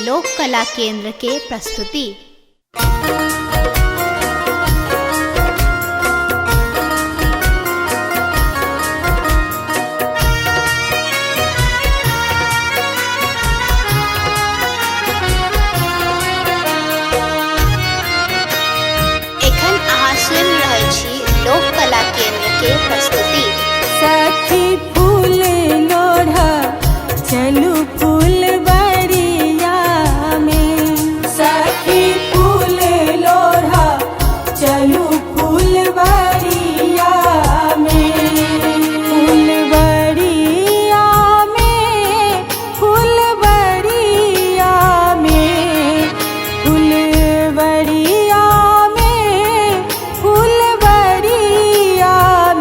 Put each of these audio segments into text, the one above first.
लोक कला केंद्र के प्रस्तुति। एखन अहाँ सुनि रहल छी लोक कला केंद्र के प्रस्तुति। सखी फूल लोढ़ा चलू फूलबरिया में, सखी फूल लोढ़ा चलू फूलबरिया में, फूलबरिया में, फूलबरिया में, फूलबरिया में, फूलबरिया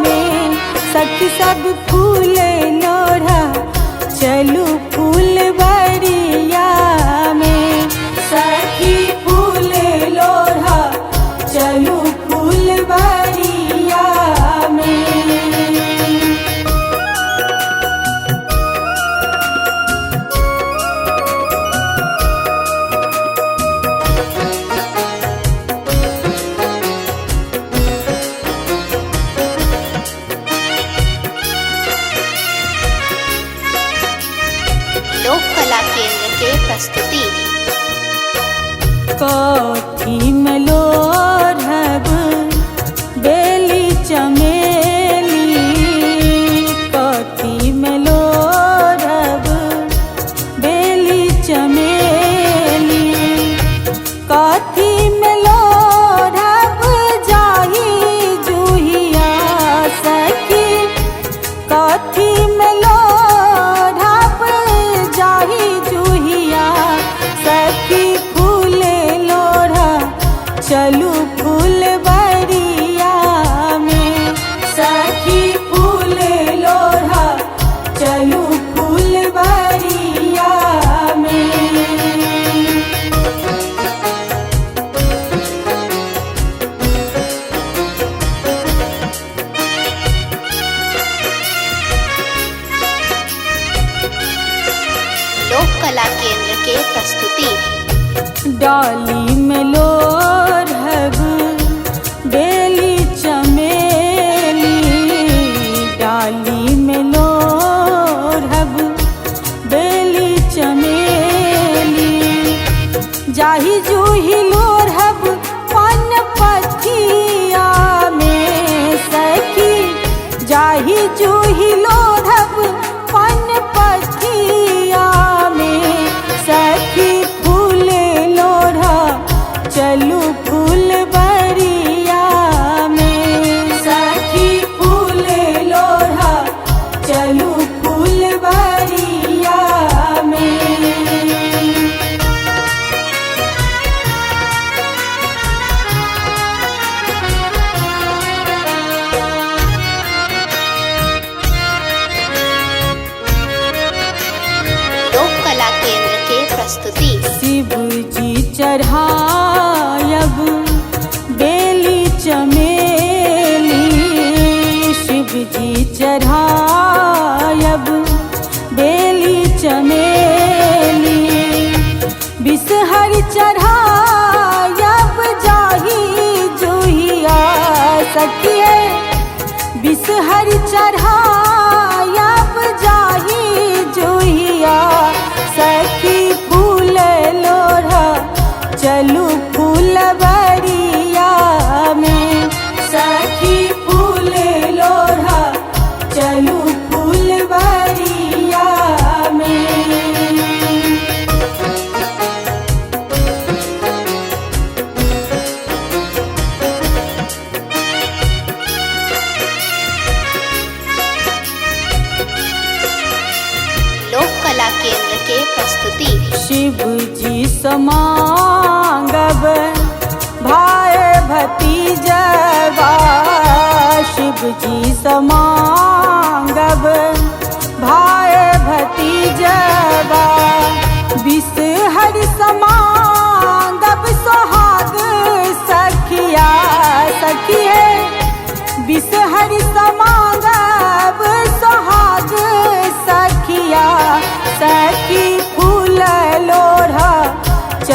में, सखी सब फूल लोढ़ा चलू फूलबरिया में, सखी फूल लोढ़ा चलू फूलबरिया में। लोक कला केंद्र के प्रस्तुति। कथी में लोढ़ब बेली चमेली, कथी में लोढ़ब बेली चमेली, कथी में लोढ़ब जाही जूहिया सखी, कथी में लोढ़ब जाही जूहिया सखी, फूल लोढ़ा चलू फूलबरिया में, सखी फूल लोढ़ा चलू फूलबरिया में। लोक कला केंद्र के प्रस्तुति। डाली में लोढ़ब बेली चमेली, डाली में लोढ़ब बेली चमेली, जाही जूही लोढ़ब पन पथिया में सखी, जाही जूही लोढ़ब पन पथिया में सखी, फूल लोढ़ा चलू फूलबरिया में, सखी फूल लोढ़ा चलू फूलबरिया में। लोक कला केंद्र के प्रस्तुति। शिव जी चढ़ायब बेली चमेली, शिव जी चढ़ायब बेली चमेली, बिसहर चढ़ायब जाही जूहिया सखिए, बिसहर चढ़ायब जाही जूहिया सखी, फूल लोढ़ा चलू फूलबरिया में, सखी फूल लोढ़ा चलू फूलबरिया में। लोक कला केंद्र के प्रस्तुति। शिव जी समांगब भाई भतीजवा, शिव जी समांगब भाई भतीजवा, बिसहर समांगब सोहाग सखिया सखिए, बिसहर समांगब सोहाग सखिया सखी, फूल लोढ़ा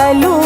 चलू